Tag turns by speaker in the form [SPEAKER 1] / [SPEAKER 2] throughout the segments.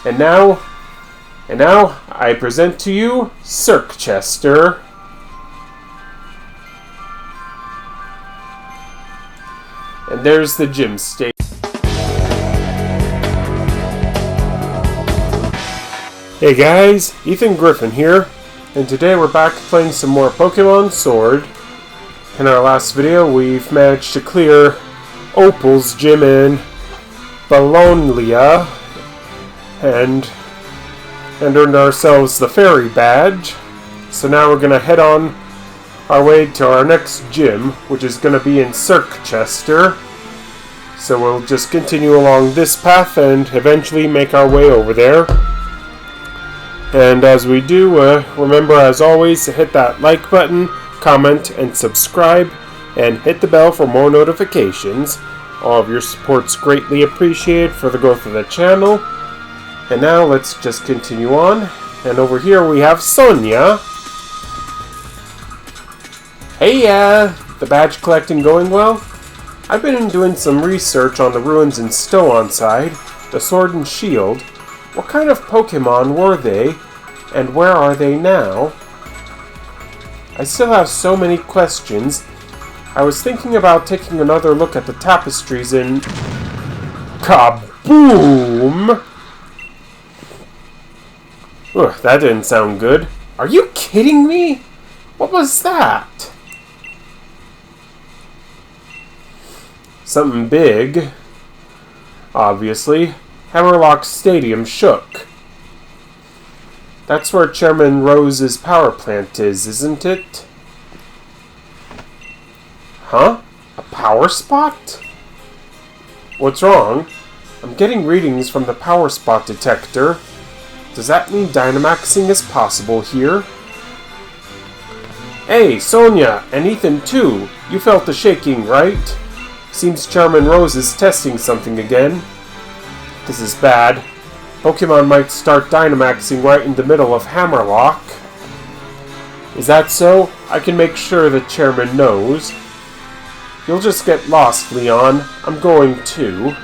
[SPEAKER 1] And now I present to you Circhester. And there's the gym station. Hey guys, Ethan Griffin here, and today we're back playing some more Pokemon Sword. In our last video, we've managed to clear Opal's gym in Bologna and earned ourselves the fairy badge. So now we're going to head on our way to our next gym, which is going to be in Circhester. So we'll just continue along this path and eventually make our way over there. And as we do, remember as always to hit that like button, comment, and subscribe, and hit the bell for more notifications. All of your support's greatly appreciated for the growth of the channel. And now let's just continue on. And over here we have Sonia. Hey, the badge collecting going well? I've been doing some research on the ruins in Stowonside, the Sword and Shield. What kind of Pokemon were they, and where are they now? I still have so many questions. I was thinking about taking another look at the tapestries in... Kaboom! Ugh, that didn't sound good. Are you kidding me? What was that? Something big. Obviously. Hammerlock Stadium shook. That's where Chairman Rose's power plant is, isn't it? Huh? A power spot? What's wrong? I'm getting readings from the power spot detector. Does that mean Dynamaxing is possible here? Hey, Sonia, and Ethan too. You felt the shaking, right? Seems Chairman Rose is testing something again. This is bad. Pokemon might start Dynamaxing right in the middle of Hammerlock. Is that so? I can make sure the Chairman knows. You'll just get lost, Leon. I'm going too.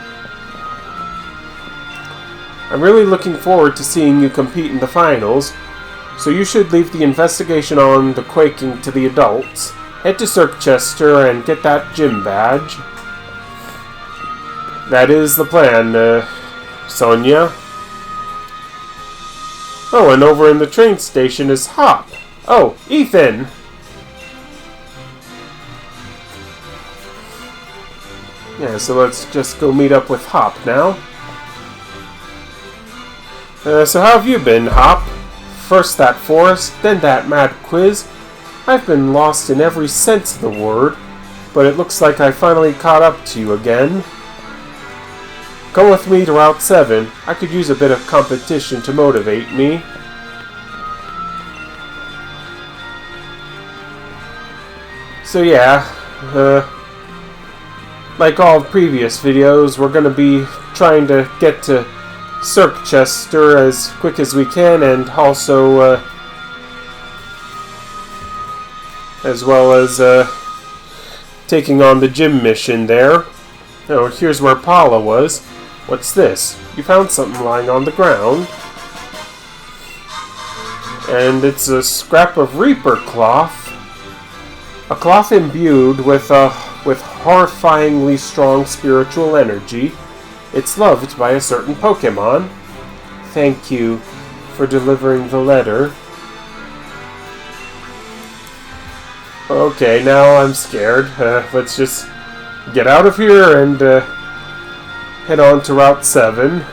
[SPEAKER 1] I'm really looking forward to seeing you compete in the finals, so you should leave the investigation on the quaking to the adults. Head to Circhester and get that gym badge. That is the plan, Sonia. Oh, and over in the train station is Hop. Oh, Ethan! Yeah, so let's just go meet up with Hop now. So how have you been, Hop? First that forest, then that mad quiz. I've been lost in every sense of the word, but it looks like I finally caught up to you again. Come with me to Route 7. I could use a bit of competition to motivate me. So yeah, like all previous videos, we're going to be trying to get to Circhester as quick as we can, and also as well as taking on the gym mission there. Oh, here's where Paula was. What's this? You found something lying on the ground. And it's a scrap of Reaper cloth. A cloth imbued with horrifyingly strong spiritual energy. It's loved by a certain Pokemon. Thank you for delivering the letter. Okay, now I'm scared. Let's just get out of here and head on to Route 7.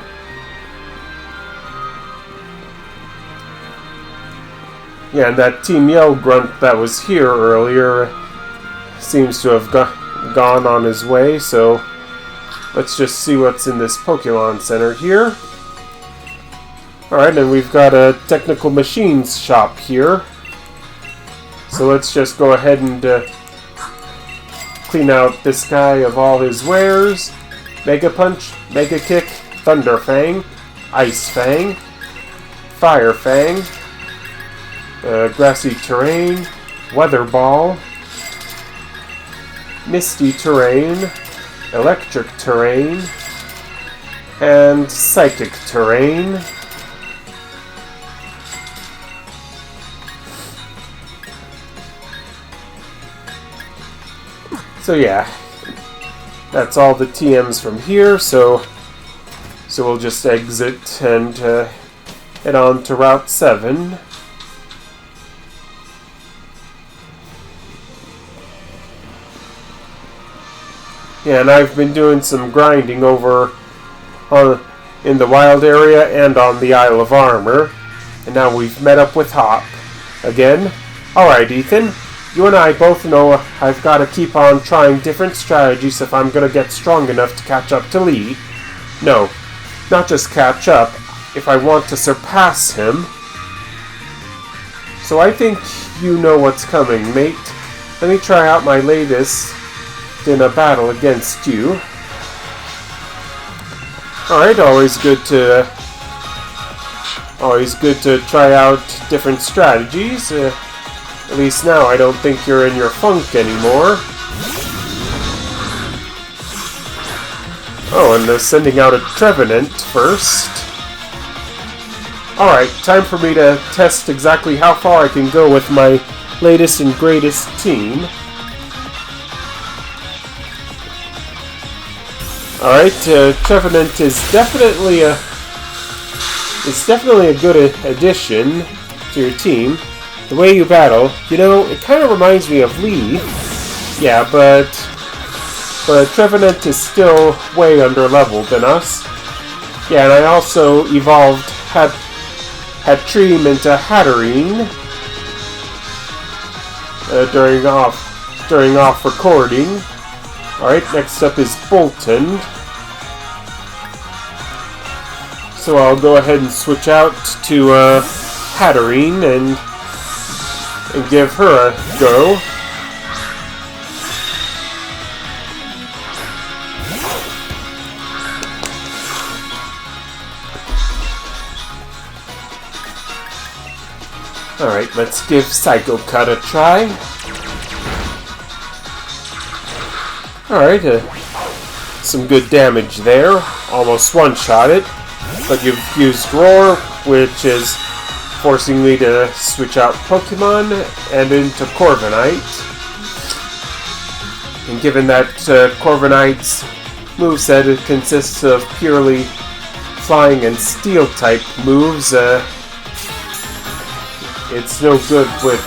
[SPEAKER 1] Yeah, and that Team Yell grunt that was here earlier seems to have gone on his way, so let's just see what's in this Pokemon Center here. Alright, and we've got a technical machines shop here. So let's just go ahead and clean out this guy of all his wares. Mega Punch, Mega Kick, Thunder Fang, Ice Fang, Fire Fang, Grassy Terrain, Weather Ball, Misty Terrain, Electric Terrain, and psychic terrain. So yeah, that's all the TMs from here, so we'll just exit and head on to Route 7. Yeah, and I've been doing some grinding over in the wild area and on the Isle of Armor, and now we've met up with Hop again. Alright, Ethan. You and I both know I've got to keep on trying different strategies if I'm going to get strong enough to catch up to Lee. No, not just catch up, if I want to surpass him. So I think you know what's coming, mate. Let me try out my latest in a battle against you. Alright, always good to try out different strategies. At least now I don't think you're in your funk anymore. Oh, and sending out a Trevenant first. Alright, time for me to test exactly how far I can go with my latest and greatest team. Alright, Trevenant is definitely a good addition to your team. The way you battle, you know, it kind of reminds me of Lee. Yeah, but Trevenant is still way under-leveled than us. Yeah, and I also evolved Hatreem into Hatterene during off recording. Alright, next up is Bolton. So I'll go ahead and switch out to Hatterene and give her a go. Alright, let's give Psycho Cut a try. Alright, some good damage there. Almost one-shot it. But you've used Roar, which is forcing me to switch out Pokemon and into Corviknight. And given that Corviknight's moveset consists of purely flying and steel type moves, it's no good with...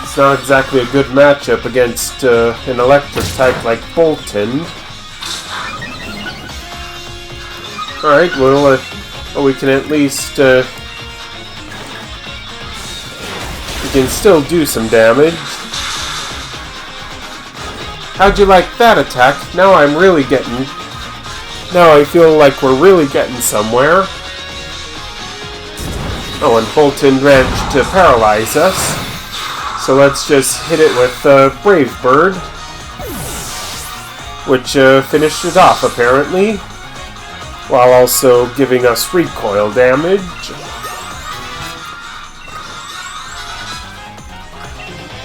[SPEAKER 1] It's not exactly a good matchup against an electric type like Bolton. Alright, well, we can at least... we can still do some damage. How'd you like that attack? Now I'm really getting... Now I feel like we're really getting somewhere. Oh, and Bolton managed to paralyze us. So let's just hit it with Brave Bird. Which finished it off, apparently. While also giving us recoil damage.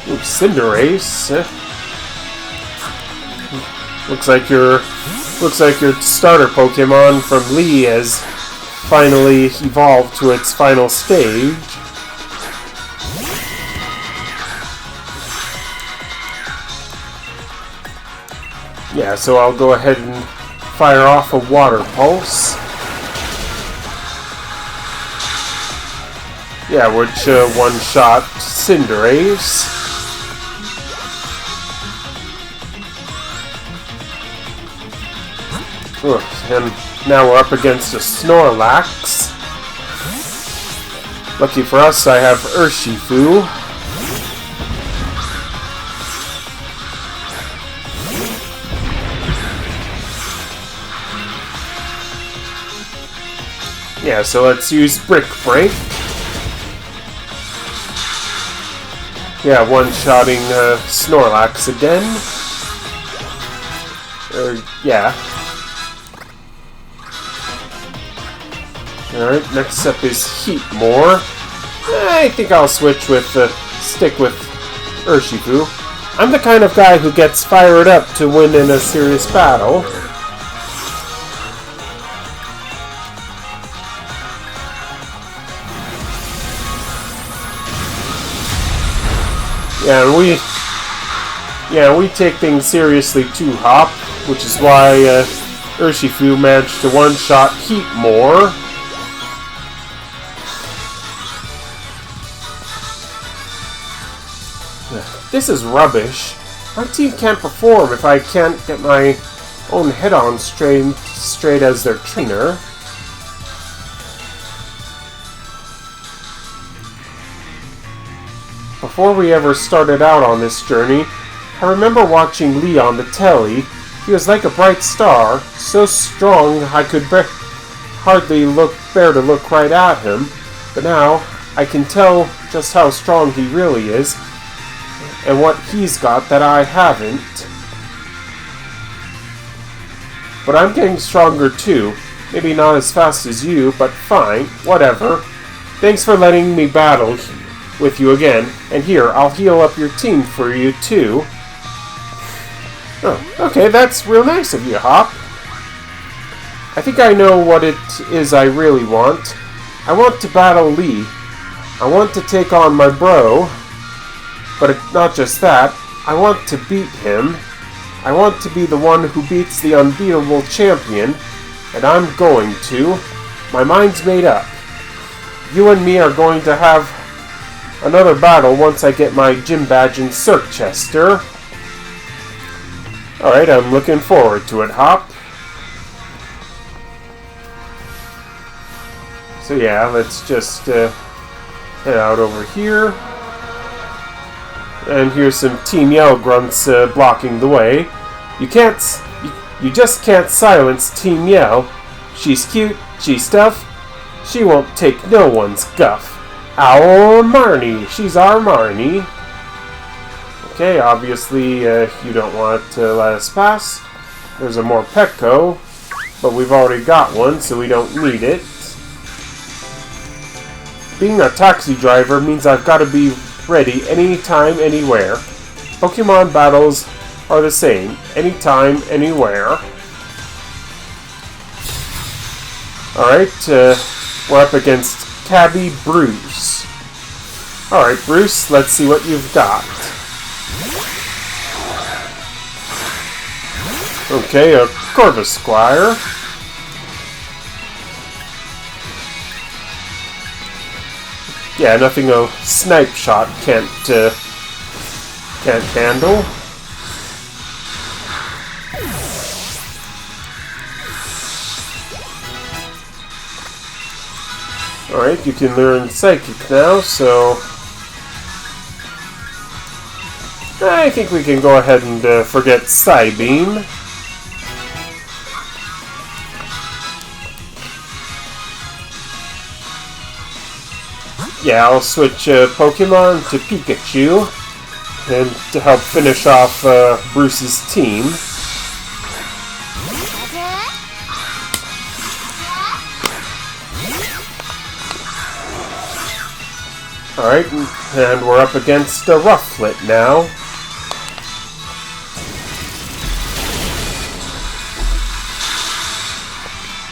[SPEAKER 1] Ooh, Cinderace. Looks like your starter Pokemon from Lee has finally evolved to its final stage. Yeah, so I'll go ahead and fire off a Water Pulse. Yeah, which one-shot Cinderace. And now we're up against a Snorlax. Lucky for us, I have Urshifu. Yeah, so let's use Brick Break. Yeah, one-shotting Snorlax again. Yeah. Alright, next up is Heatmore. I think I'll switch with, stick with Urshifu. I'm the kind of guy who gets fired up to win in a serious battle. we take things seriously too, Hop, which is why Urshifu managed to one-shot Heat more. This is rubbish. My team can't perform if I can't get my own head-on straight as their trainer. Before we ever started out on this journey, I remember watching Lee on the telly. He was like a bright star, so strong I could hardly bear to look right at him. But now, I can tell just how strong he really is, and what he's got that I haven't. But I'm getting stronger too. Maybe not as fast as you, but fine, whatever. Thanks for letting me battle with you again, and here, I'll heal up your team for you too. Oh, okay, that's real nice of you, Hop. I think I know what it is I really want. I want to battle Lee. I want to take on my bro. But not just that, I want to beat him. I want to be the one who beats the unbeatable champion, and I'm going to. My mind's made up. You and me are going to have another battle once I get my gym badge in Circhester. Alright, I'm looking forward to it, Hop. So yeah, let's just head out over here. And here's some Team Yell grunts blocking the way. You just can't silence Team Yell. She's cute, she's tough, she won't take no one's guff. Our Marnie, she's our Marnie. Okay, obviously you don't want to let us pass. There's a more Petco, but we've already got one, so we don't need it. Being a taxi driver means I've got to be ready anytime, anywhere. Pokemon battles are the same, anytime, anywhere. Alright, we're up against Cabby Bruce. Alright, Bruce, let's see what you've got. Okay, a Corvisquire. Yeah, nothing a snipe shot can't handle. Alright, you can learn Psychic now, so I think we can go ahead and forget Psybeam. Yeah, I'll switch Pokemon to Pikachu and to help finish off Bruce's team. Alright, and we're up against a Rufflet now.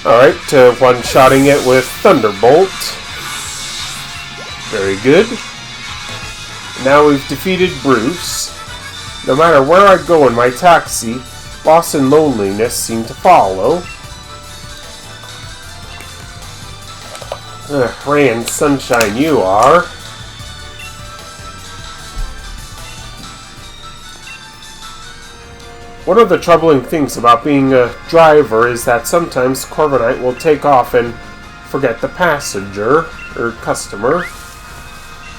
[SPEAKER 1] Alright, one-shotting it with Thunderbolt. Very good. Now we've defeated Bruce. No matter where I go in my taxi, loss and loneliness seem to follow. Ray and sunshine you are. One of the troubling things about being a driver is that sometimes Corviknight will take off and forget the passenger, or customer.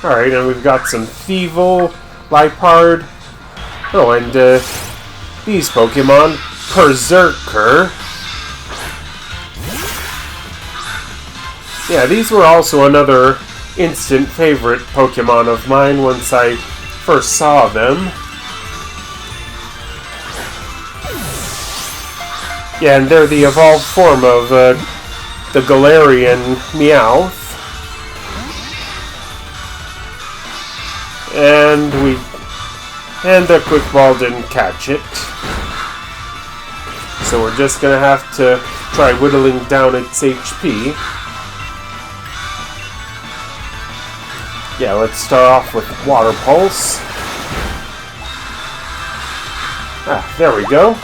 [SPEAKER 1] Alright, and we've got some Thievul, Liepard, oh, and these Pokemon, Berserker. Yeah, these were also another instant favorite Pokemon of mine once I first saw them. Yeah, and they're the evolved form of the Galarian Meowth. And the Quick Ball didn't catch it. So we're just gonna have to try whittling down its HP. Yeah, let's start off with Water Pulse. Ah, there we go.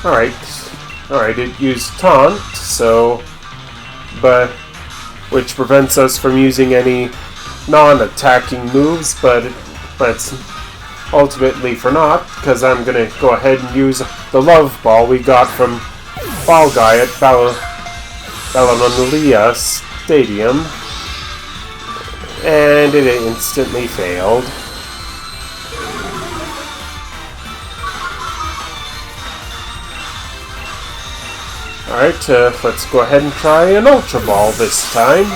[SPEAKER 1] Alright, it used taunt, so... but... which prevents us from using any non-attacking moves, but it's ultimately for naught, because I'm gonna go ahead and use the love ball we got from Ball Guy at Ballanolia Stadium, and it instantly failed. Alright, let's go ahead and try an Ultra Ball this time.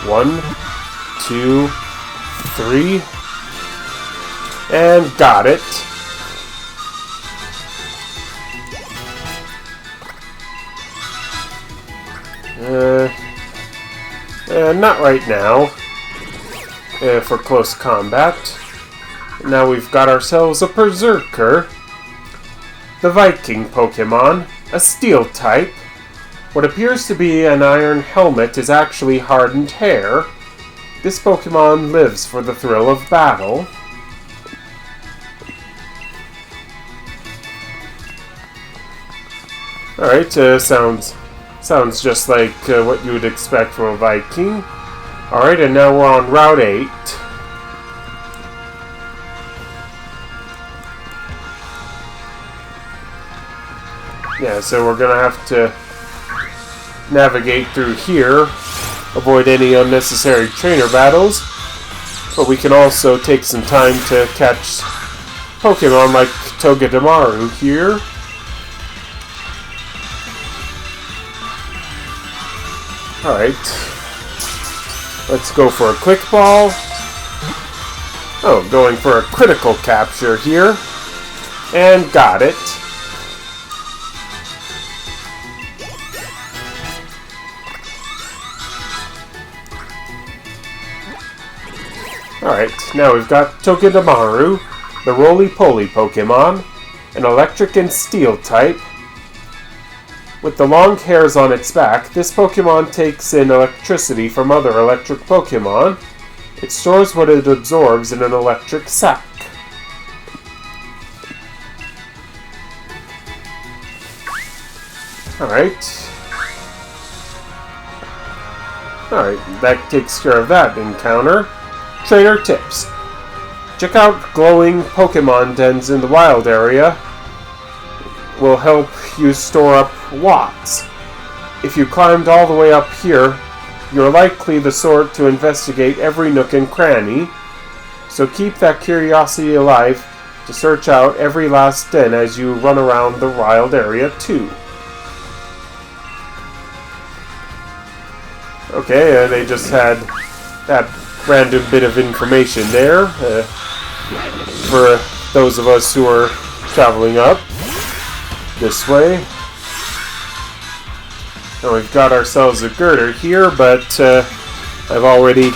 [SPEAKER 1] 1, 2, 3, and got it. Not right now, for close combat. Now we've got ourselves a Berserker, the Viking Pokemon, a Steel type. What appears to be an iron helmet is actually hardened hair. This Pokemon lives for the thrill of battle. Alright, sounds just like what you would expect from a Viking. Alright, and now we're on Route 8. Yeah, so we're gonna have to navigate through here, avoid any unnecessary trainer battles, but we can also take some time to catch Pokemon like Togedemaru here. Alright, let's go for a Quick Ball. Oh, going for a critical capture here, and got it. Alright, now we've got Togedemaru, the roly-poly Pokemon, an electric and steel type. With the long hairs on its back, this Pokemon takes in electricity from other electric Pokemon. It stores what it absorbs in an electric sac. Alright, that takes care of that encounter. Trainer tips. Check out glowing Pokemon dens in the wild area. Will help you store up watts. If you climbed all the way up here, you're likely the sort to investigate every nook and cranny, so keep that curiosity alive to search out every last den as you run around the wild area too. Okay, they just had that random bit of information there for those of us who are traveling up this way. Now we've got ourselves a girder here, but I've already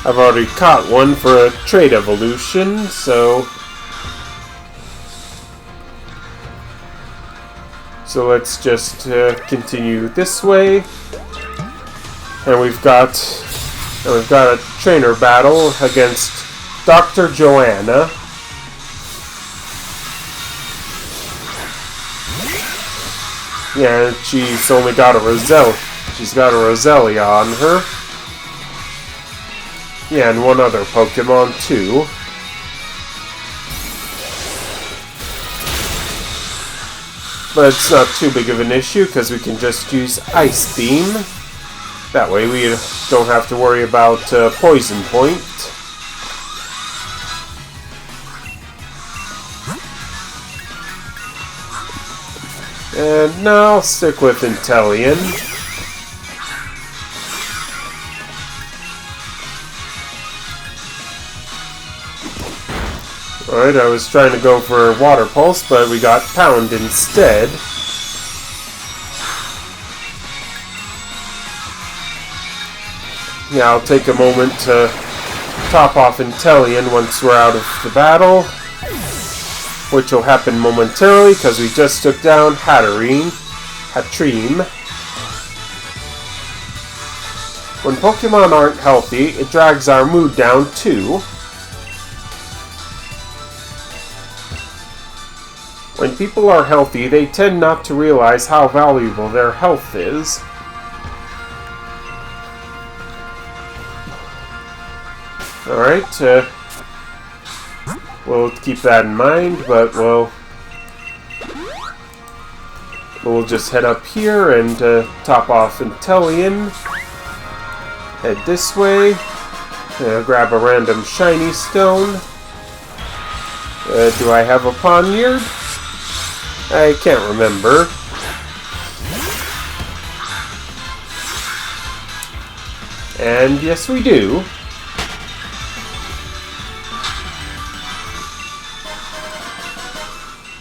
[SPEAKER 1] caught one for a trade evolution, so let's just continue this way. And we've got a trainer battle against Dr. Joanna. Yeah, she's only got a Roselle. She's got a Roselia on her. Yeah, and one other Pokemon too. But it's not too big of an issue because we can just use Ice Beam. That way we don't have to worry about Poison Point. And now I'll stick with Inteleon. Alright, I was trying to go for Water Pulse, but we got Pound instead. Yeah, I'll take a moment to top off Inteleon once we're out of the battle, which will happen momentarily because we just took down Hatterene. When Pokemon aren't healthy, it drags our mood down too. When people are healthy, they tend not to realize how valuable their health is. Alright, we'll keep that in mind, but we'll just head up here and top off Inteleon. Head this way. Grab a random shiny stone. Do I have a Poniard? I can't remember. And yes, we do.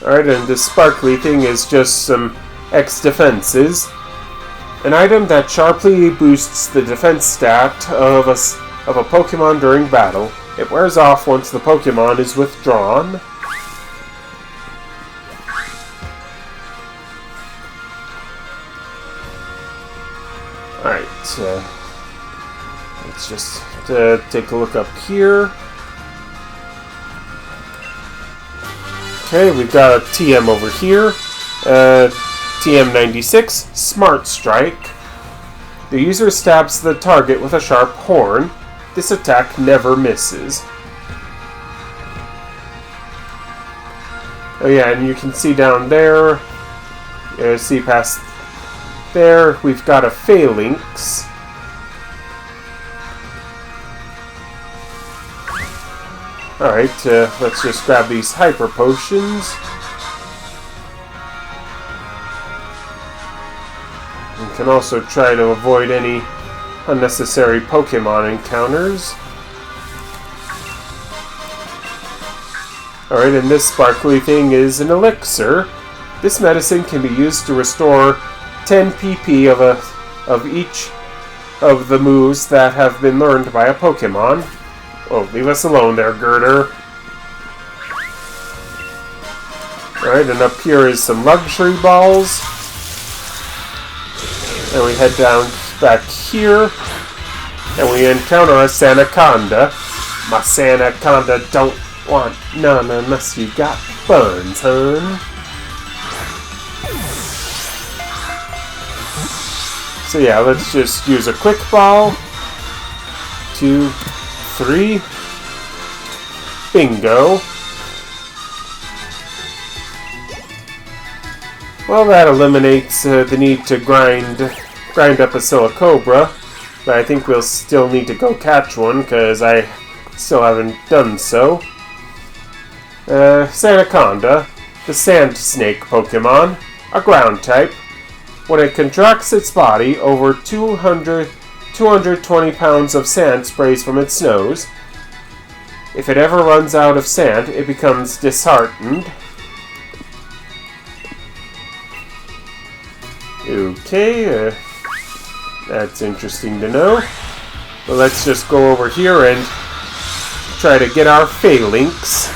[SPEAKER 1] Alright, and this sparkly thing is just some X defenses. An item that sharply boosts the defense stat of a Pokemon during battle. It wears off once the Pokemon is withdrawn. Alright, let's just take a look up here. Okay, we've got a TM over here. TM96, Smart Strike. The user stabs the target with a sharp horn. This attack never misses. Oh yeah, and you can see down there, see past there, we've got a Phalanx. Alright, let's just grab these Hyper Potions. We can also try to avoid any unnecessary Pokemon encounters. Alright, and this sparkly thing is an elixir. This medicine can be used to restore 10 PP of each of the moves that have been learned by a Pokemon. Oh, leave us alone there, Girder. Alright, and up here is some luxury balls. And we head down back here, and we encounter a Sandaconda. My Sandaconda don't want none unless you got buns, hun. So yeah, let's just use a quick ball. 2, 3. Bingo. Well, that eliminates the need to grind up a Silicobra, but I think we'll still need to go catch one, because I still haven't done so. Sandaconda, the Sand Snake Pokemon, a ground type. When it contracts its body, over 220 pounds of sand sprays from its nose. If it ever runs out of sand, it becomes disheartened. Okay, that's interesting to know. But let's just go over here and try to get our Phalanx.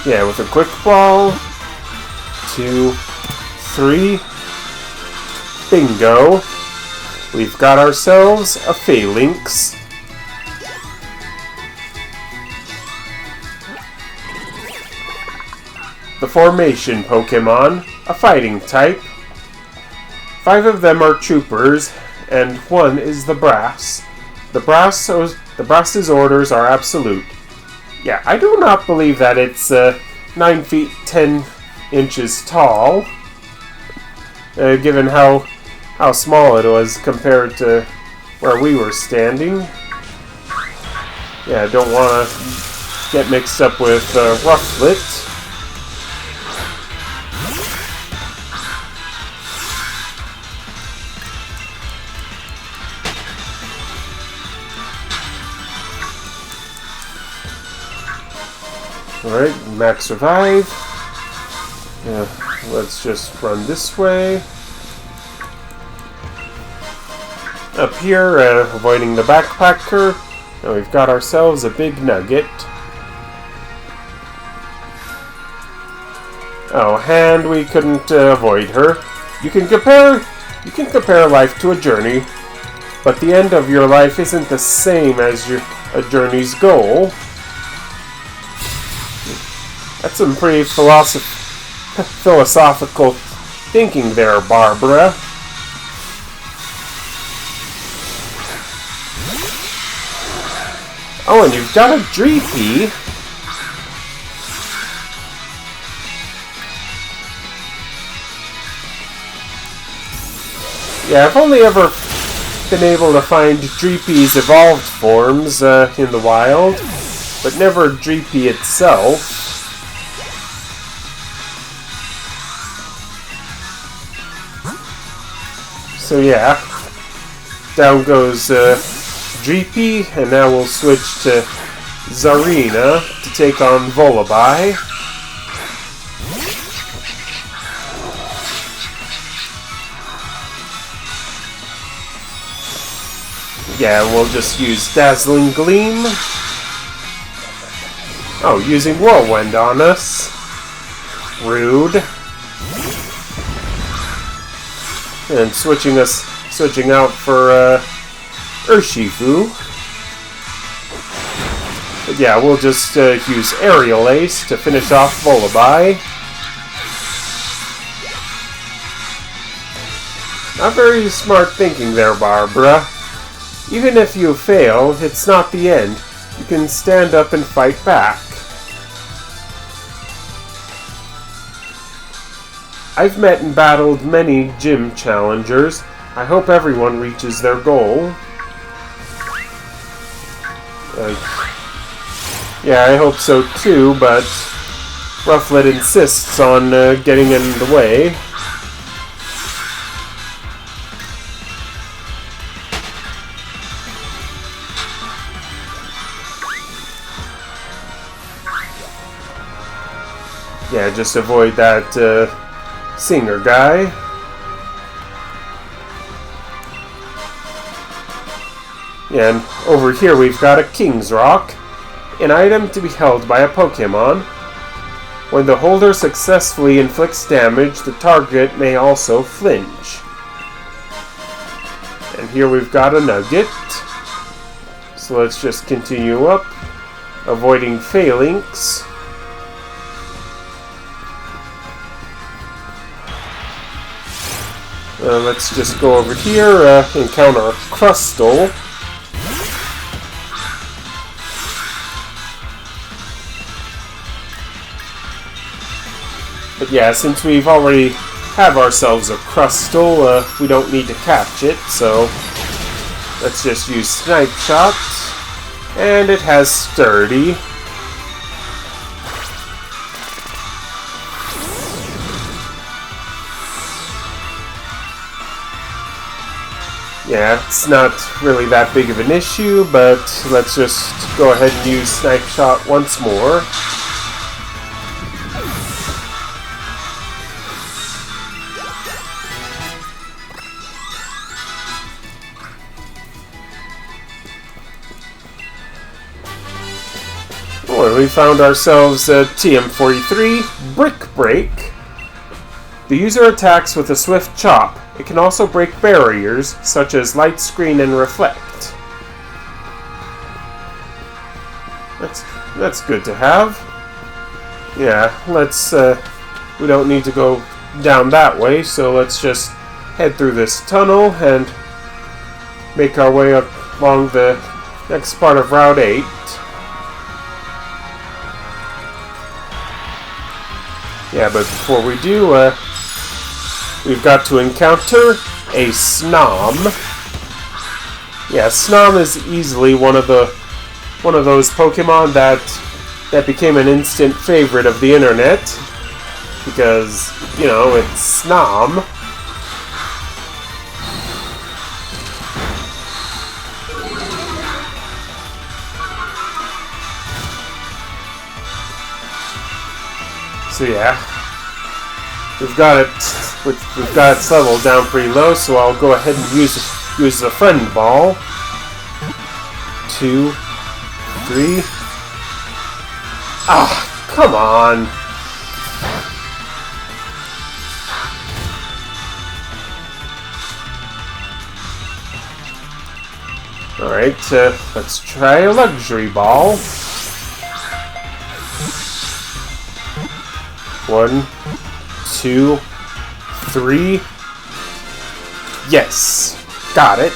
[SPEAKER 1] Yeah, with a quick ball. 2, 3. Bingo. We've got ourselves a Phalanx. The Formation Pokemon, a fighting type. 5 of them are troopers, and 1 is the Brass. The Brass's orders are absolute. Yeah, I do not believe that it's 9 feet 10 inches tall, given how small it was compared to where we were standing. Yeah, I don't want to get mixed up with Rufflet. Alright, max revive. Yeah, let's just run this way. Up here, avoiding the backpacker. Now we've got ourselves a big nugget. Oh, and we couldn't avoid her. You can compare life to a journey, but the end of your life isn't the same as a journey's goal. That's some pretty philosophical thinking there, Barbara. Oh, and you've got a Dreepy. Yeah, I've only ever been able to find Dreepy's evolved forms in the wild, but never Dreepy itself. So yeah, down goes Dreepy, and now we'll switch to Zarina to take on Volabai. Yeah, we'll just use Dazzling Gleam. Oh, using Whirlwind on us. Rude. And switching out for Urshifu. But yeah, we'll just use Aerial Ace to finish off Volabai. Not very smart thinking there, Barbara. Even if you fail, it's not the end. You can stand up and fight back. I've met and battled many gym challengers. I hope everyone reaches their goal. Yeah, I hope so too, but Rufflet insists on getting in the way. Yeah, just avoid that singer guy. And over here we've got a King's Rock, an item to be held by a Pokemon. When the holder successfully inflicts damage, the target may also flinch. And here we've got a Nugget. So let's just continue up, avoiding Phalanx. Let's just go over here, encounter a Crustle. But yeah, since we've already have ourselves a Crustle, we don't need to catch it, so let's just use Snipe Shot. And it has Sturdy. Yeah, it's not really that big of an issue, but let's just go ahead and use Snipe Shot once more. Oh, we found ourselves a TM43, Brick Break. The user attacks with a swift chop. It can also break barriers, such as Light Screen and Reflect. That's good to have. Yeah, let's, we don't need to go down that way, so let's just head through this tunnel and make our way up along the next part of Route 8. Yeah, but before we do, we've got to encounter a Snom. Yeah, Snom is easily one of those Pokemon that became an instant favorite of the internet because, you know, it's Snom. So yeah, we've got its level down pretty low, so I'll go ahead and use the Friend Ball to 3. Ah, come on. Alright, let's try a luxury ball. 1, 2, 3. Yes, got it.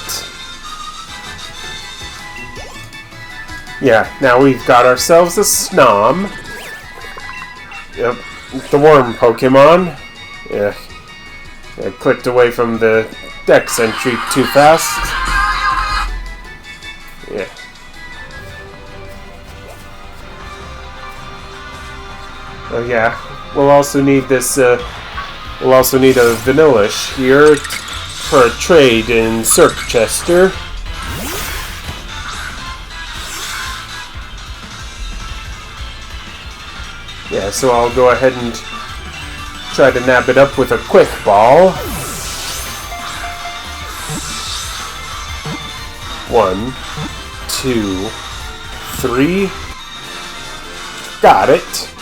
[SPEAKER 1] Yeah, now we've got ourselves a Snom. Yep, the worm Pokemon. Yeah, I clicked away from the Dex entry too fast. Yeah. Oh yeah, we'll also need this. We'll also need a Vanillish here for a trade in Circhester. Yeah, so I'll go ahead and try to nab it up with a quick ball. 1, 2, 3. Got it.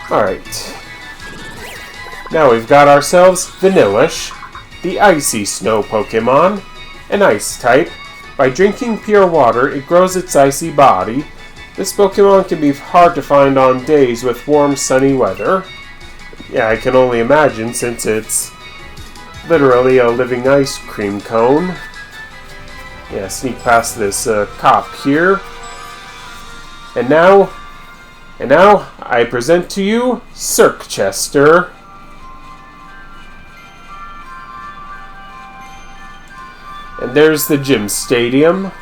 [SPEAKER 1] Alright. Now we've got ourselves Vanillish, the icy snow Pokemon, an ice type. By drinking pure water, it grows its icy body. This Pokemon can be hard to find on days with warm, sunny weather. Yeah, I can only imagine since it's literally a living ice cream cone. Yeah, sneak past this cop here. And now I present to you Circhester. And there's the gym stadium.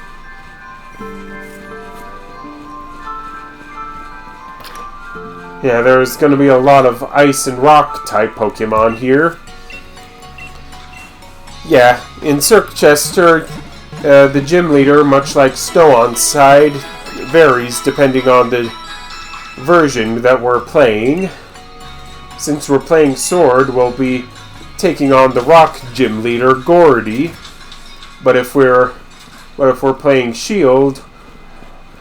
[SPEAKER 1] Yeah, there's going to be a lot of ice and rock type Pokemon here. Yeah, in Circhester, the gym leader, much like Snow on Side, varies depending on the version that we're playing. Since we're playing Sword, we'll be taking on the rock gym leader, Gordie. But if we're playing Shield,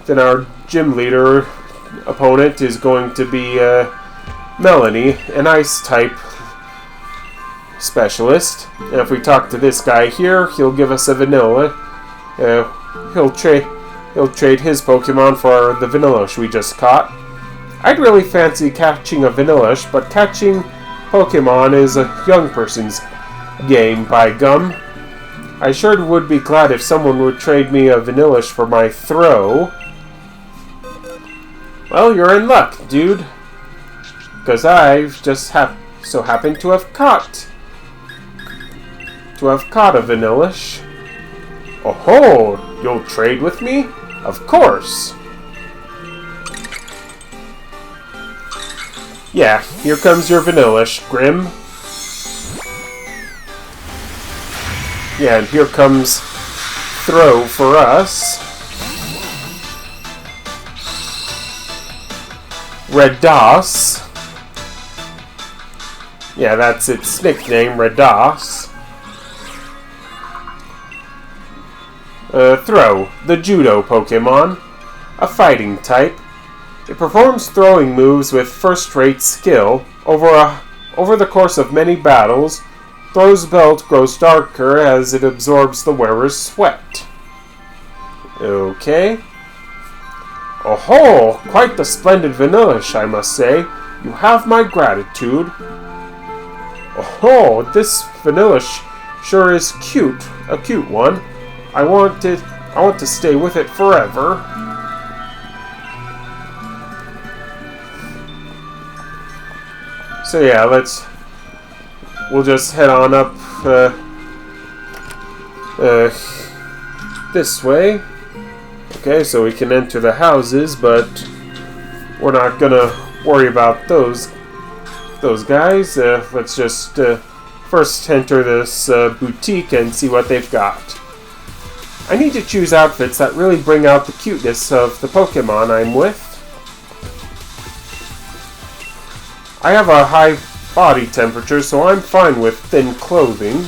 [SPEAKER 1] then our gym leader opponent is going to be Melanie, an ice type specialist. And if we talk to this guy here, he'll give us a Vanilla. He'll trade his Pokemon for the Vanillish we just caught. I'd really fancy catching a Vanillish, but catching Pokemon is a young person's game, by gum. I sure would be glad if someone would trade me a Vanillish for my throw. Well, you're in luck, dude. Because I've just so happened to have caught a Vanillish. Oh ho! You'll trade with me? Of course! Yeah, here comes your Vanillish, Grim. Yeah, and here comes Throw for us. Redos. Yeah, that's its nickname, Redos. Throw, the Judo Pokemon, a fighting type. It performs throwing moves with first-rate skill. Over the course of many battles, Throw's belt grows darker as it absorbs the wearer's sweat. Okay. Oh ho! Quite the splendid Vanillish, I must say. You have my gratitude. Oh ho! This Vanillish sure is cute. A cute one. I want to stay with it forever. So yeah, we'll just head on up this way. Okay, so we can enter the houses, but we're not gonna worry about those guys. Let's just first enter this boutique and see what they've got. I need to choose outfits that really bring out the cuteness of the Pokemon I'm with. I have a high body temperature, so I'm fine with thin clothing.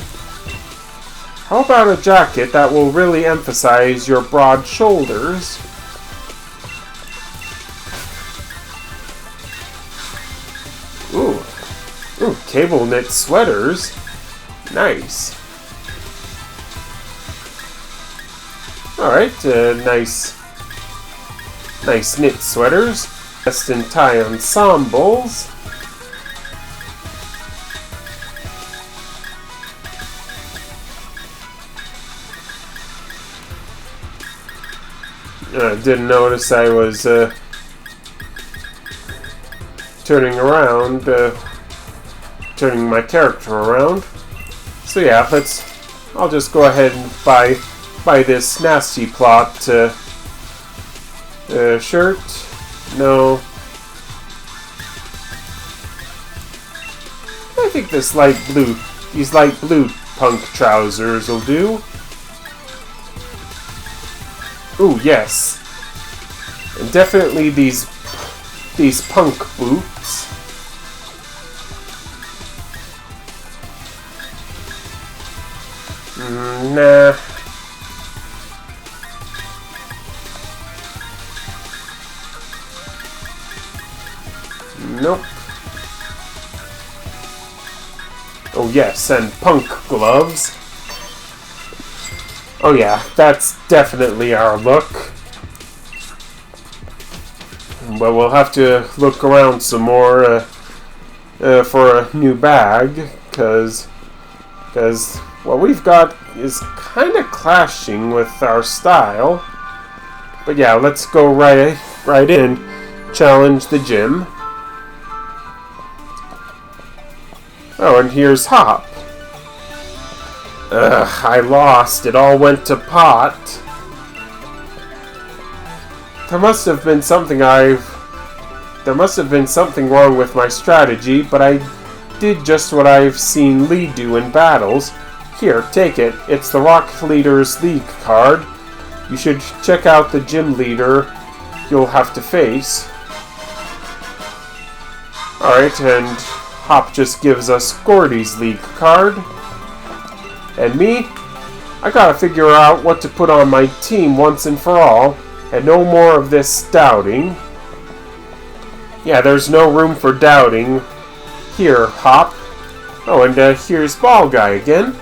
[SPEAKER 1] How about a jacket that will really emphasize your broad shoulders? Ooh, cable knit sweaters. Nice. Alright, nice knit sweaters. Vest and tie ensembles. I didn't notice I was turning my character around. So yeah, I'll just go ahead and buy this nasty plot shirt. No. I think these light blue punk trousers will do. Ooh, yes. And definitely these punk boots. Nah. Nope. Oh yes, and punk gloves. Oh yeah, that's definitely our look. But we'll have to look around some more for a new bag, because what we've got is kind of clashing with our style. But yeah, let's go right in, challenge the gym. Oh, and here's Hop. Ugh, I lost. It all went to pot. There must have been something wrong with my strategy, but I did just what I've seen Lee do in battles. Here, take it. It's the Rock Leader's League card. You should check out the gym leader you'll have to face. Alright, and Hop just gives us Gordie's League card. And me? I gotta figure out what to put on my team once and for all, and no more of this doubting. Yeah, there's no room for doubting. Here, Hop. Oh, and here's Ball Guy again.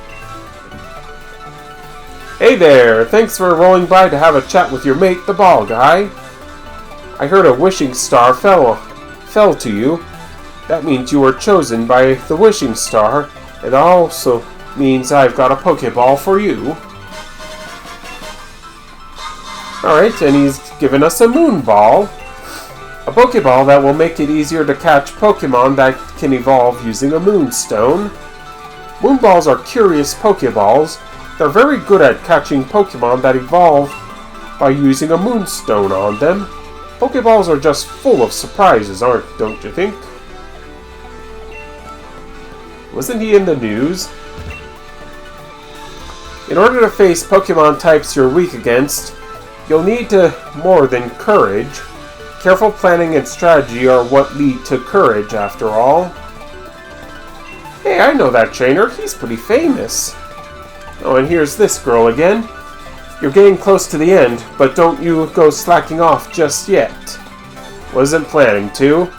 [SPEAKER 1] Hey there! Thanks for rolling by to have a chat with your mate, the Ball Guy. I heard a wishing star fell to you. That means you were chosen by the wishing star. It also means I've got a Pokeball for you. Alright, and he's given us a Moon Ball. A Pokeball that will make it easier to catch Pokemon that can evolve using a Moonstone. Moonballs are curious Pokeballs. They're very good at catching Pokemon that evolve by using a Moonstone on them. Pokeballs are just full of surprises, don't you think? Wasn't he in the news? In order to face Pokemon types you're weak against, you'll need more than courage. Careful planning and strategy are what lead to courage, after all. Hey, I know that trainer. He's pretty famous. Oh, and here's this girl again. You're getting close to the end, but don't you go slacking off just yet. Wasn't planning to.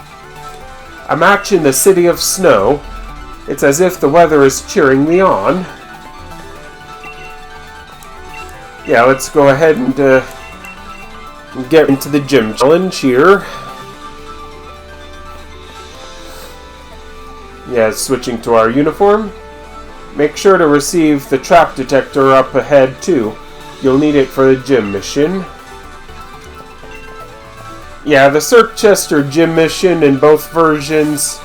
[SPEAKER 1] A match in the City of Snow. It's as if the weather is cheering me on. Yeah, let's go ahead and get into the gym challenge here. Yeah, switching to our uniform. Make sure to receive the trap detector up ahead too. You'll need it for the gym mission. Yeah, the Circhester gym mission in both versions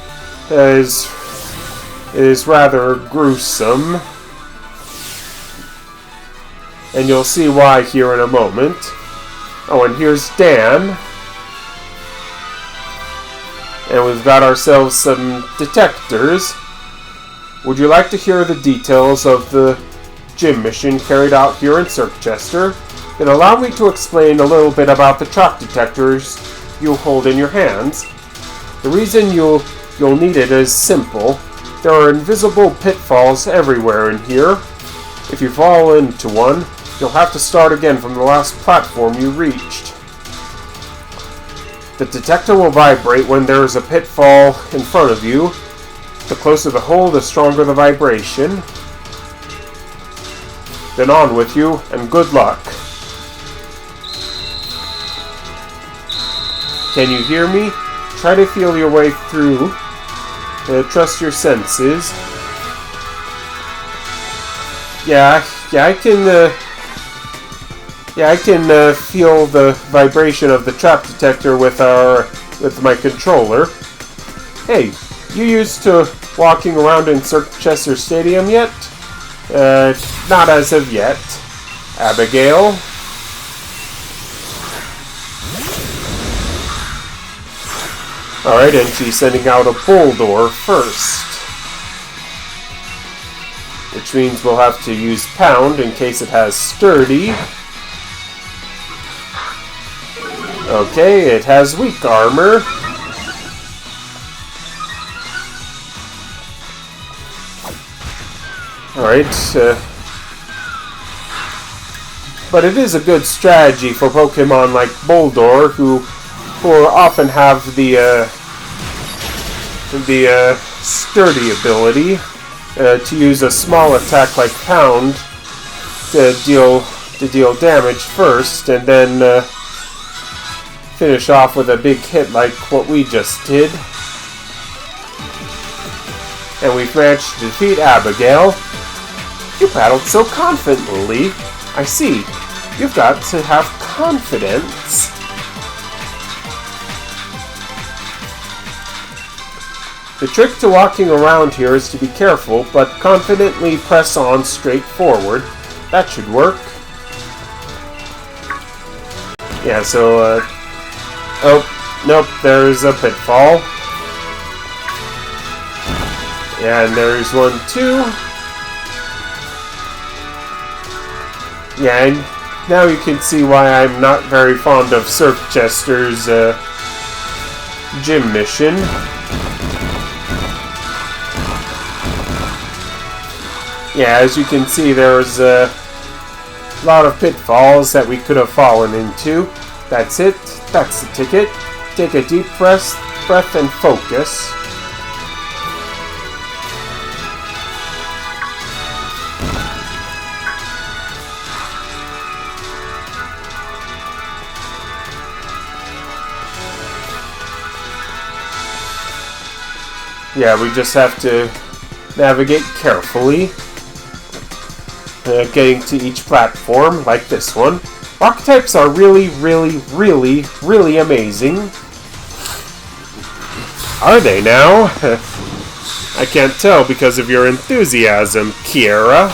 [SPEAKER 1] is rather gruesome. And you'll see why here in a moment. Oh, and here's Dan. And we've got ourselves some detectors. Would you like to hear the details of the gym mission carried out here in Circhester? Then allow me to explain a little bit about the trap detectors you hold in your hands. The reason you you'll need it is simple. There are invisible pitfalls everywhere in here. If you fall into one, you'll have to start again from the last platform you reached. The detector will vibrate when there is a pitfall in front of you. The closer the hole, the stronger the vibration. Then on with you, and good luck. Can you hear me? Try to feel your way through. Trust your senses. I can feel the vibration of the trap detector with my controller. Hey, you used to walking around in Circhester Stadium yet? Not as of yet. Abigail? Alright, and she's sending out a bull door first. Which means we'll have to use pound in case it has sturdy. Okay, it has weak armor. Alright, but it is a good strategy for Pokemon like Boldore, who often have the sturdy ability to use a small attack like Pound to deal damage first, and then finish off with a big hit like what we just did. And we've managed to defeat Abigail. You battled so confidently. I see. You've got to have confidence. The trick to walking around here is to be careful, but confidently press on straight forward. That should work. Yeah, so, oh, nope, there's a pitfall. Yeah, and there's one too. Yeah, and now you can see why I'm not very fond of Circhester's gym mission. Yeah, as you can see, there's a lot of pitfalls that we could have fallen into. That's it. That's the ticket. Take a deep breath and focus. Yeah, we just have to navigate carefully, getting to each platform, like this one. Rock types are really, really, really, really amazing. Are they now? I can't tell because of your enthusiasm, Kiera.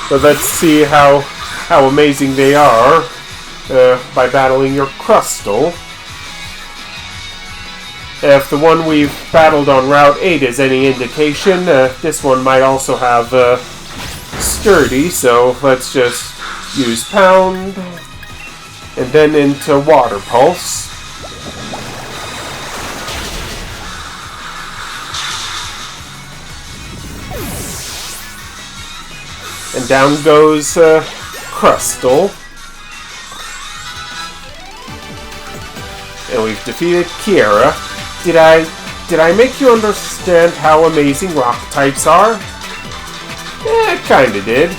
[SPEAKER 1] But let's see how amazing they are. By battling your Crustle. If the one we've battled on Route 8 is any indication, this one might also have Sturdy, so let's just use Pound, and then into Water Pulse. And down goes Crustle. And we've defeated Kiera. Did I make you understand how amazing rock types are? Kinda did.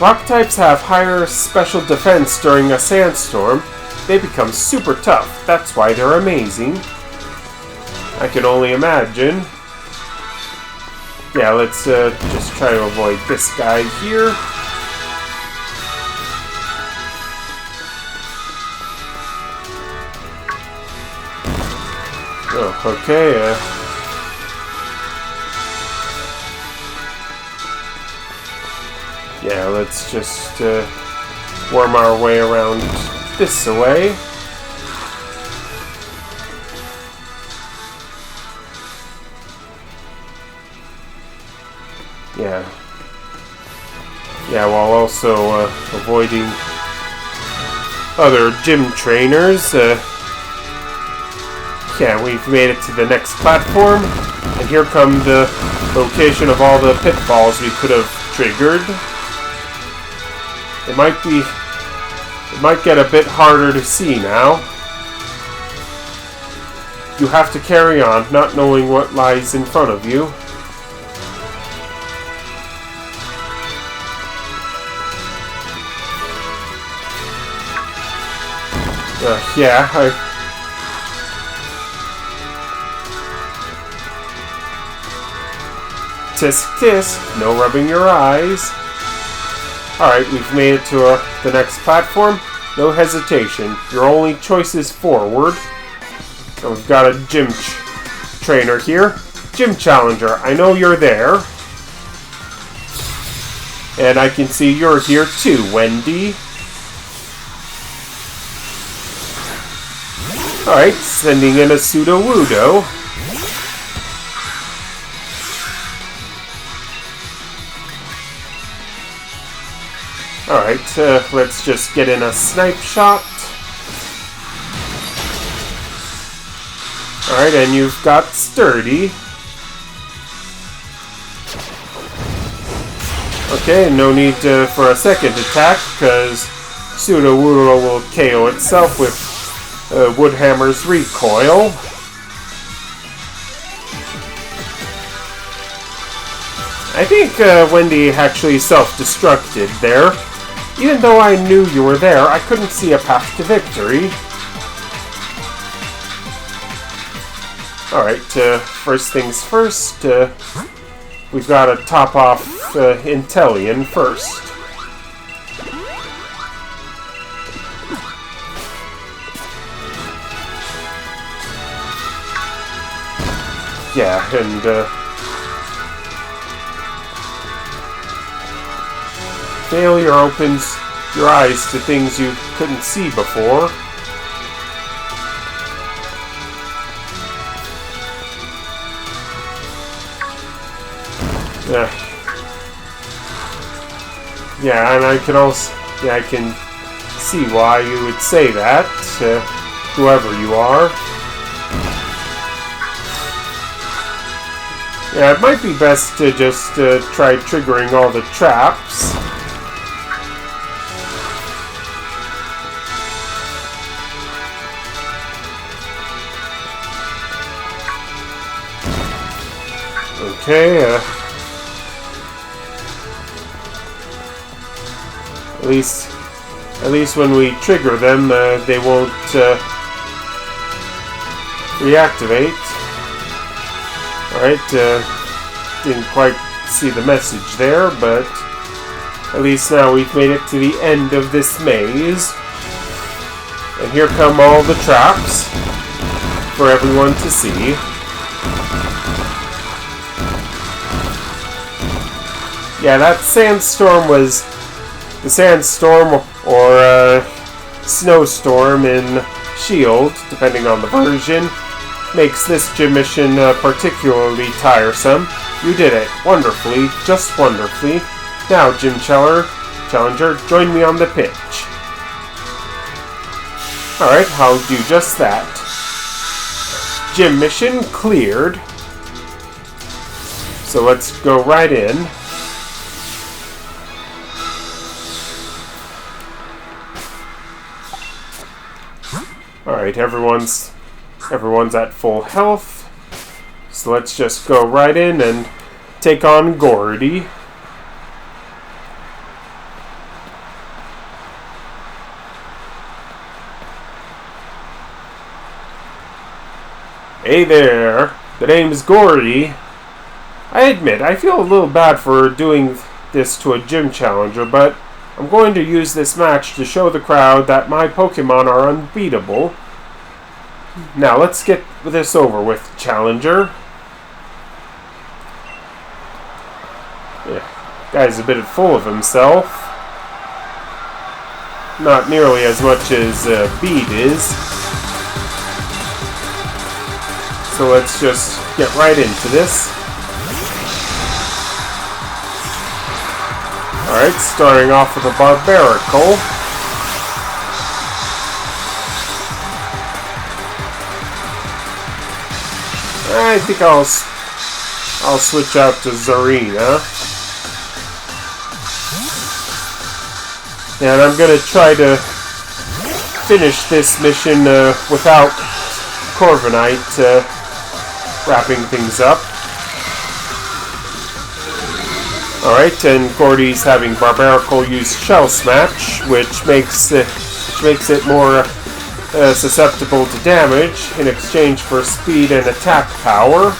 [SPEAKER 1] Rock types have higher special defense during a sandstorm. They become super tough. That's why they're amazing. I can only imagine. Yeah, let's just try to avoid this guy here. Oh, okay, yeah, let's just worm our way around this way. Yeah, while also avoiding other gym trainers. Yeah, we've made it to the next platform, and here come the location of all the pitfalls we could have triggered. It might get a bit harder to see now. You have to carry on, not knowing what lies in front of you. Yeah, Tisk tisk, no rubbing your eyes. Alright, we've made it to the next platform. No hesitation. Your only choice is forward. And we've got a gym trainer here. Gym Challenger, I know you're there. And I can see you're here too, Wendy. Alright, sending in a pseudo-wudo. Alright, let's just get in a snipe shot. Alright, and you've got Sturdy. Okay, no need for a second attack, because pseudo-wudo will KO itself with Woodhammer's recoil. I think Wendy actually self-destructed there. Even though I knew you were there, I couldn't see a path to victory. Alright, first things first, we've got to top off Intellion first. Yeah, and failure opens your eyes to things you couldn't see before. Yeah, and I can see why you would say that, whoever you are. Yeah, it might be best to just try triggering all the traps. Okay, at least when we trigger them, they won't reactivate. Alright, didn't quite see the message there, but at least now we've made it to the end of this maze. And here come all the traps for everyone to see. Yeah, that sandstorm was the sandstorm or snowstorm in Shield, depending on the version, makes this gym mission particularly tiresome. You did it wonderfully, just wonderfully. Now, Gym Challenger, join me on the pitch. Alright, I'll do just that. Gym mission cleared. So let's go right in. Alright, everyone's at full health. So let's just go right in and take on Gordie. Hey there, the name's Gordie. I admit, I feel a little bad for doing this to a gym challenger, but I'm going to use this match to show the crowd that my Pokemon are unbeatable. Now, let's get this over with, Challenger. Yeah, guy's a bit full of himself. Not nearly as much as Bede is. So let's just get right into this. Alright, starting off with a barbarical. I think I'll switch out to Zarina. And I'm gonna try to finish this mission without Corviknight wrapping things up. Alright, and Gordie's having Barbarical use Shell Smash, which makes it more susceptible to damage in exchange for speed and attack power.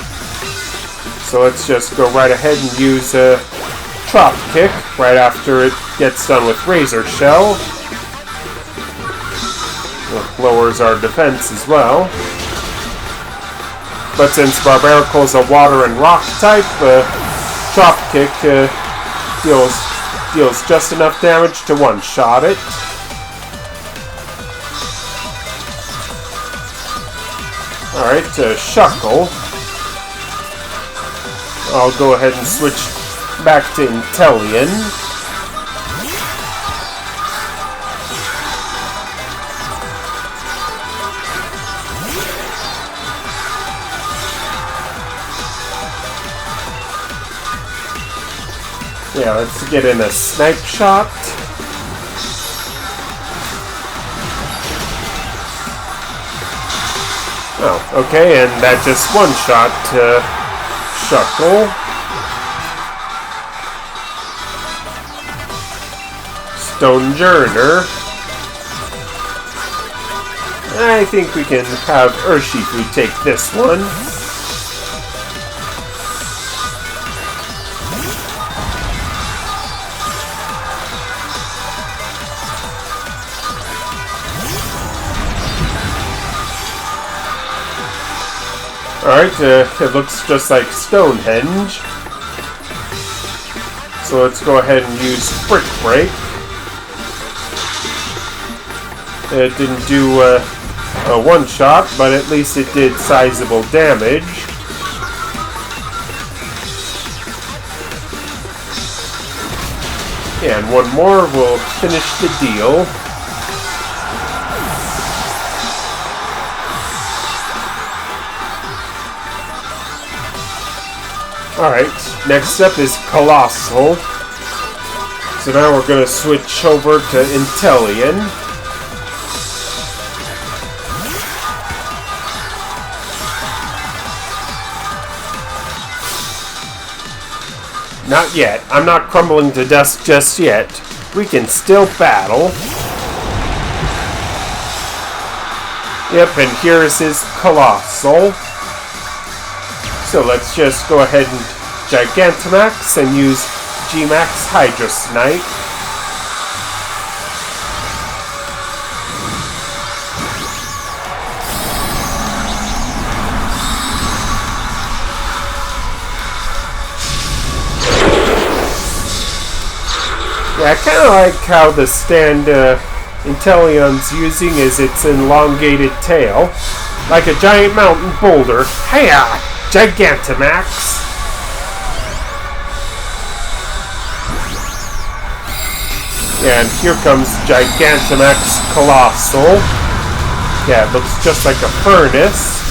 [SPEAKER 1] So let's just go right ahead and use a Drop Kick right after it gets done with Razor Shell. Lowers our defense as well. But since Barbarical is a water and rock type, Drop Kick deals just enough damage to one-shot it. Alright, Shuckle. I'll go ahead and switch back to Inteleon. Yeah, let's get in a snipe shot. Oh, okay, and that just one-shot Shuckle. Stonejourner. I think we can have Urshifu take this one. Alright, it looks just like Stonehenge. So let's go ahead and use Brick Break. It didn't do a one-shot, but at least it did sizable damage. And one more will finish the deal. Alright, next up is Colossal. So now we're going to switch over to Inteleon. Not yet. I'm not crumbling to dust just yet. We can still battle. Yep, and here's his Colossal. So let's just go ahead and Gigantamax and use G-Max Hydro Snipe. Yeah, I kind of like how the stand Inteleon's using is its elongated tail. Like a giant mountain boulder. Hiya! Gigantamax! And here comes Gigantamax Colossal. Yeah, it looks just like a furnace.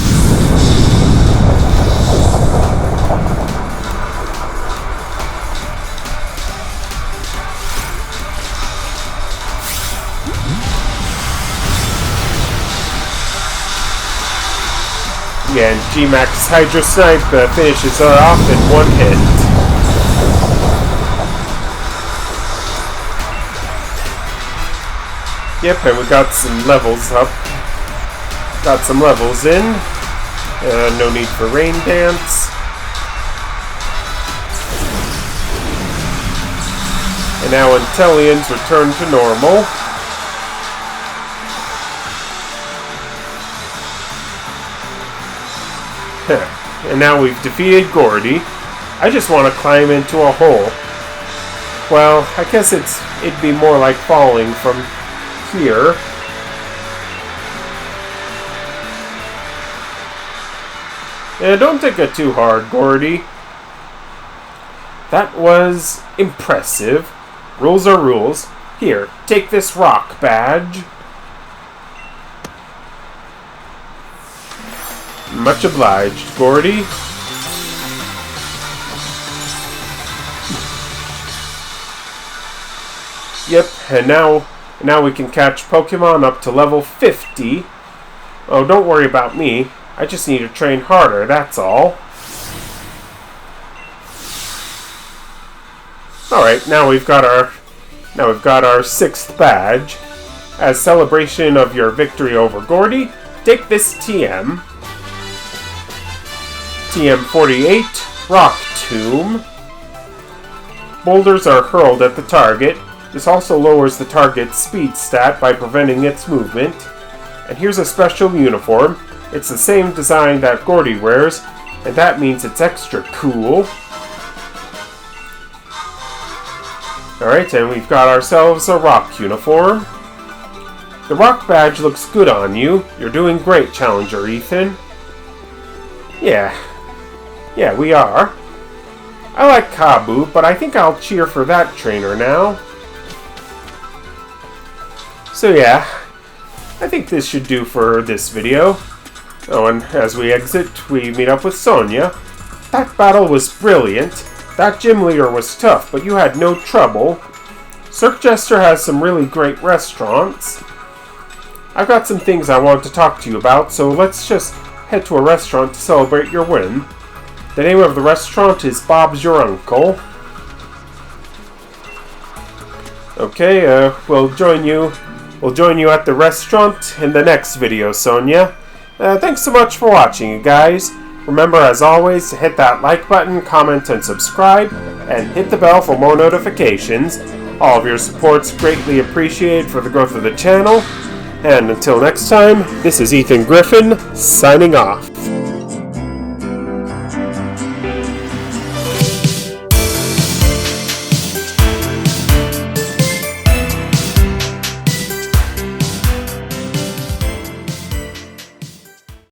[SPEAKER 1] Yeah, and G-Max Hydro Snipe finishes her off in one hit. Yep, and we got some levels up. Got some levels in. No need for Rain Dance. And now Inteleon's return to normal. And now we've defeated Gordie. I just want to climb into a hole. Well, I guess it'd be more like falling from here. Yeah, don't take it too hard, Gordie. That was impressive. Rules are rules. Here, take this rock badge. Much obliged, Gordie. Yep, and now we can catch Pokemon up to level 50. Oh, don't worry about me. I just need to train harder, that's all. Alright, now we've got our 6th badge. As celebration of your victory over Gordie, take this TM. TM48, Rock Tomb. Boulders are hurled at the target. This also lowers the target's speed stat by preventing its movement. And here's a special uniform. It's the same design that Gordie wears, and that means it's extra cool. Alright, and we've got ourselves a rock uniform. The rock badge looks good on you. You're doing great, Challenger Ethan. Yeah, we are. I like Kabu, but I think I'll cheer for that trainer now. So yeah, I think this should do for this video. Oh, and as we exit, we meet up with Sonia. That battle was brilliant. That gym leader was tough, but you had no trouble. Circhester has some really great restaurants. I've got some things I want to talk to you about, so let's just head to a restaurant to celebrate your win. The name of the restaurant is Bob's Your Uncle. Okay, we'll join you at the restaurant in the next video, Sonia. Thanks so much for watching, you guys. Remember, as always, to hit that like button, comment, and subscribe, and hit the bell for more notifications. All of your support's greatly appreciated for the growth of the channel. And until next time, this is Ethan Griffin, signing off.